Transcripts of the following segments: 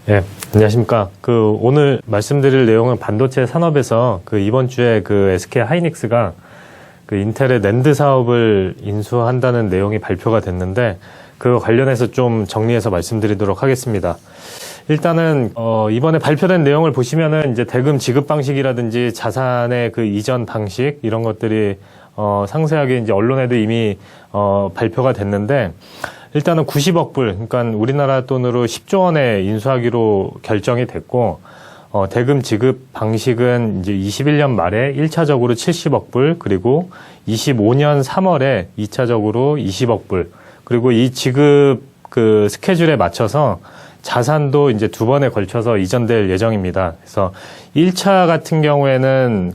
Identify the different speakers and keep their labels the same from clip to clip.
Speaker 1: 예, 안녕하십니까. 오늘 말씀드릴 내용은 반도체 산업에서 이번 주에 SK 하이닉스가 인텔의 낸드 사업을 인수한다는 내용이 발표가 됐는데, 그거 관련해서 좀 정리해서 말씀드리도록 하겠습니다. 일단은, 이번에 발표된 내용을 보시면은 이제 대금 지급 방식이라든지 자산의 이전 방식, 이런 것들이, 상세하게 이제 언론에도 이미, 발표가 됐는데, 일단은 90억 불, 그러니까 우리나라 돈으로 10조 원에 인수하기로 결정이 됐고, 대금 지급 방식은 이제 21년 말에 1차적으로 70억 불, 그리고 25년 3월에 2차적으로 20억 불, 그리고 이 지급 스케줄에 맞춰서 자산도 이제 두 번에 걸쳐서 이전될 예정입니다. 그래서 1차 같은 경우에는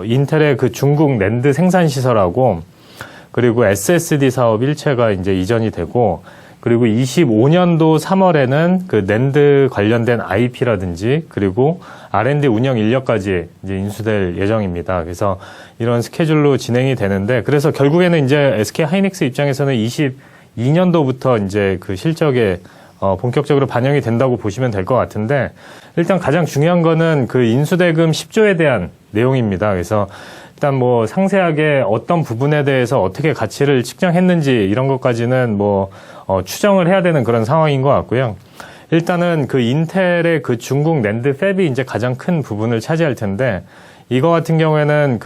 Speaker 1: 인텔의 중국 낸드 생산 시설하고, 그리고 SSD 사업 일체가 이제 이전이 되고, 그리고 25년도 3월에는 낸드 관련된 IP라든지, 그리고 R&D 운영 인력까지 이제 인수될 예정입니다. 그래서 이런 스케줄로 진행이 되는데, 그래서 결국에는 이제 SK 하이닉스 입장에서는 22년도부터 이제 실적에 본격적으로 반영이 된다고 보시면 될 것 같은데, 일단 가장 중요한 거는 인수대금 10조에 대한 내용입니다. 그래서 일단 상세하게 어떤 부분에 대해서 어떻게 가치를 측정했는지 이런 것까지는 추정을 해야 되는 그런 상황인 것 같고요. 일단은 인텔의 중국 낸드 팹이 이제 가장 큰 부분을 차지할 텐데, 이거 같은 경우에는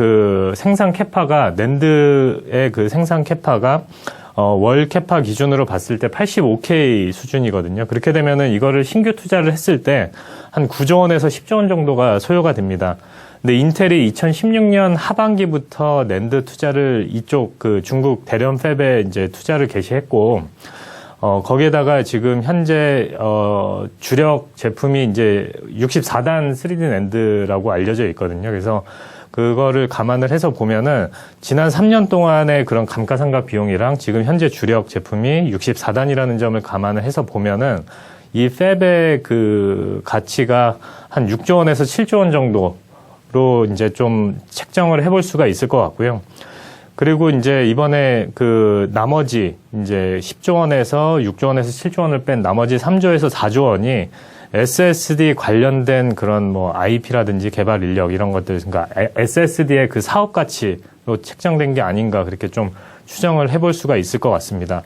Speaker 1: 생산 캐파가, 낸드의 생산 캐파가 월 캐파 기준으로 봤을 때 85K 수준이거든요. 그렇게 되면은 이거를 신규 투자를 했을 때 한 9조 원에서 10조 원 정도가 소요가 됩니다. 근데 인텔이 2016년 하반기부터 낸드 투자를 이쪽 중국 대련 팹에 이제 투자를 개시했고, 거기에다가 지금 현재 주력 제품이 이제 64단 3D 낸드라고 알려져 있거든요. 그래서 그거를 감안을 해서 보면은 지난 3년 동안의 그런 감가상각 비용이랑 지금 현재 주력 제품이 64단이라는 점을 감안을 해서 보면은 이 팹의 가치가 한 6조 원에서 7조 원 정도로 이제 좀 책정을 해볼 수가 있을 것 같고요. 그리고 이제 이번에 나머지 이제 10조 원에서 6조 원에서 7조 원을 뺀 나머지 3조에서 4조 원이 SSD 관련된 그런 IP라든지 개발 인력 이런 것들, 그러니까 SSD의 사업 가치로 책정된 게 아닌가 그렇게 좀 추정을 해볼 수가 있을 것 같습니다.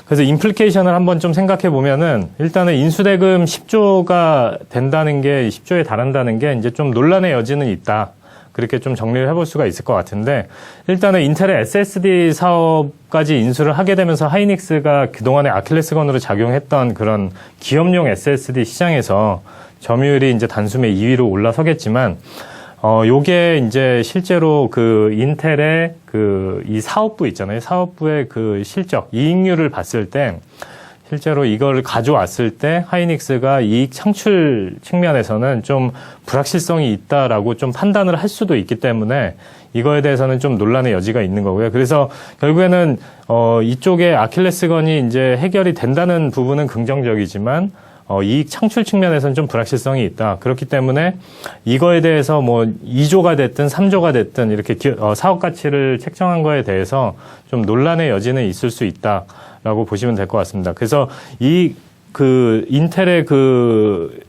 Speaker 1: 그래서 임플리케이션을 한번 좀 생각해 보면은, 일단은 인수대금 10조가 된다는 게, 10조에 달한다는 게 이제 좀 논란의 여지는 있다. 그렇게 좀 정리를 해볼 수가 있을 것 같은데, 일단은 인텔의 SSD 사업까지 인수를 하게 되면서 하이닉스가 그동안에 아킬레스건으로 작용했던 그런 기업용 SSD 시장에서 점유율이 이제 단숨에 2위로 올라서겠지만, 요게 이제 실제로 인텔의 이 사업부 있잖아요. 사업부의 실적, 이익률을 봤을 때, 실제로 이걸 가져왔을 때 하이닉스가 이익 창출 측면에서는 좀 불확실성이 있다라고 좀 판단을 할 수도 있기 때문에 이거에 대해서는 좀 논란의 여지가 있는 거고요. 그래서 결국에는 이쪽에 아킬레스건이 이제 해결이 된다는 부분은 긍정적이지만 이익 창출 측면에서는 좀 불확실성이 있다. 그렇기 때문에 이거에 대해서 2조가 됐든 3조가 됐든 이렇게 사업 가치를 책정한 거에 대해서 좀 논란의 여지는 있을 수 있다라고 보시면 될 것 같습니다. 그래서 인텔의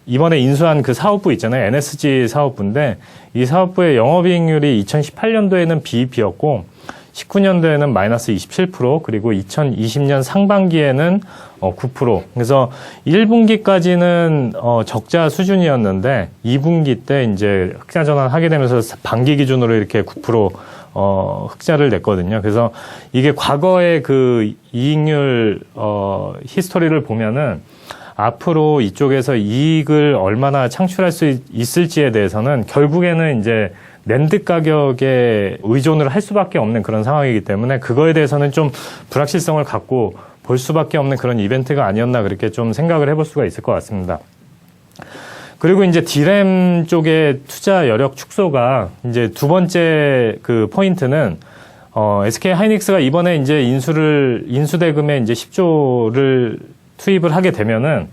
Speaker 1: 이번에 인수한 사업부 있잖아요. NSG 사업부인데, 이 사업부의 영업이익률이 2018년도에는 BEP였고, 19년도에는 마이너스 27%, 그리고 2020년 상반기에는 9%. 그래서 1분기까지는 적자 수준이었는데 2분기 때 이제 흑자 전환하게 되면서 반기 기준으로 이렇게 9% 흑자를 냈거든요. 그래서 이게 과거의 이익률 히스토리를 보면은 앞으로 이쪽에서 이익을 얼마나 창출할 수 있을지에 대해서는 결국에는 이제 낸드 가격에 의존을 할 수밖에 없는 그런 상황이기 때문에 그거에 대해서는 좀 불확실성을 갖고 볼 수밖에 없는 그런 이벤트가 아니었나 그렇게 좀 생각을 해볼 수가 있을 것 같습니다. 그리고 이제 D램 쪽의 투자 여력 축소가 이제 두 번째 포인트는 SK 하이닉스가 이번에 이제 인수대금에 이제 10조를 투입을 하게 되면은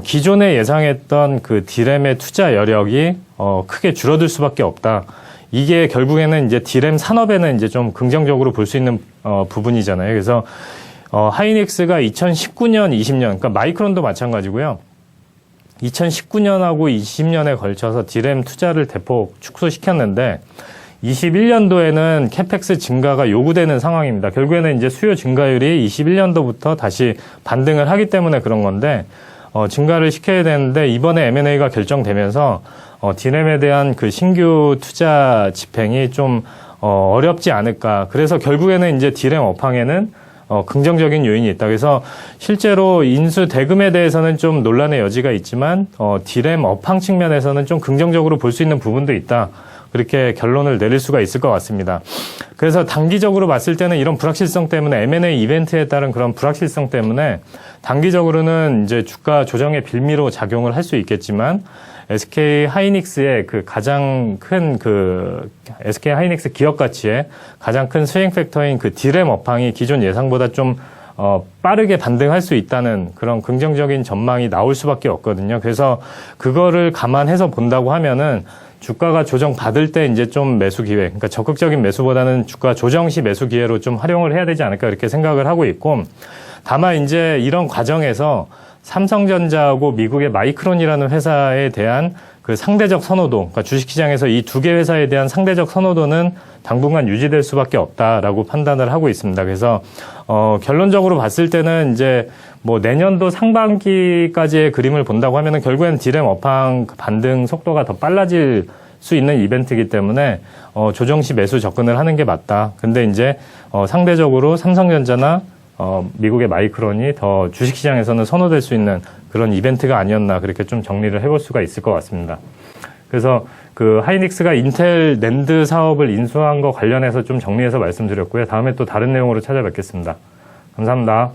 Speaker 1: 기존에 예상했던 D램의 투자 여력이 크게 줄어들 수밖에 없다. 이게 결국에는 이제 D램 산업에는 이제 좀 긍정적으로 볼 수 있는 부분이잖아요. 그래서 하이닉스가 2019년, 20년, 그러니까 마이크론도 마찬가지고요. 2019년하고 20년에 걸쳐서 디램 투자를 대폭 축소시켰는데 21년도에는 캐펙스 증가가 요구되는 상황입니다. 결국에는 이제 수요 증가율이 21년도부터 다시 반등을 하기 때문에 그런 건데 증가를 시켜야 되는데 이번에 M&A가 결정되면서 디램에 대한 그 신규 투자 집행이 좀 어렵지 않을까. 그래서 결국에는 이제 디램 업황에는 긍정적인 요인이 있다. 그래서 실제로 인수 대금에 대해서는 좀 논란의 여지가 있지만 디램 업황 측면에서는 좀 긍정적으로 볼 수 있는 부분도 있다. 그렇게 결론을 내릴 수가 있을 것 같습니다. 그래서 단기적으로 봤을 때는 이런 불확실성 때문에 M&A 이벤트에 따른 그런 불확실성 때문에 단기적으로는 이제 주가 조정의 빌미로 작용을 할 수 있겠지만 SK 하이닉스의 그 가장 큰 SK 하이닉스 기업 가치의 가장 큰 스윙 팩터인 그 디램 업황이 기존 예상보다 좀 빠르게 반등할 수 있다는 그런 긍정적인 전망이 나올 수밖에 없거든요. 그래서 그거를 감안해서 본다고 하면은 주가가 조정 받을 때 이제 좀 매수 기회, 그러니까 적극적인 매수보다는 주가 조정 시 매수 기회로 좀 활용을 해야 되지 않을까 이렇게 생각을 하고 있고, 다만 이제 이런 과정에서 삼성전자하고 미국의 마이크론이라는 회사에 대한 그 상대적 선호도, 그러니까 주식시장에서 이 두 개 회사에 대한 상대적 선호도는 당분간 유지될 수밖에 없다라고 판단을 하고 있습니다. 그래서 결론적으로 봤을 때는 이제 뭐 내년도 상반기까지의 그림을 본다고 하면은 결국엔 디램 업황 반등 속도가 더 빨라질 수 있는 이벤트이기 때문에 조정 시 매수 접근을 하는 게 맞다. 근데 이제 상대적으로 삼성전자나 미국의 마이크론이 더 주식시장에서는 선호될 수 있는 그런 이벤트가 아니었나 그렇게 좀 정리를 해볼 수가 있을 것 같습니다. 그래서 그 하이닉스가 인텔 낸드 사업을 인수한 거 관련해서 좀 정리해서 말씀드렸고요. 다음에 또 다른 내용으로 찾아뵙겠습니다. 감사합니다.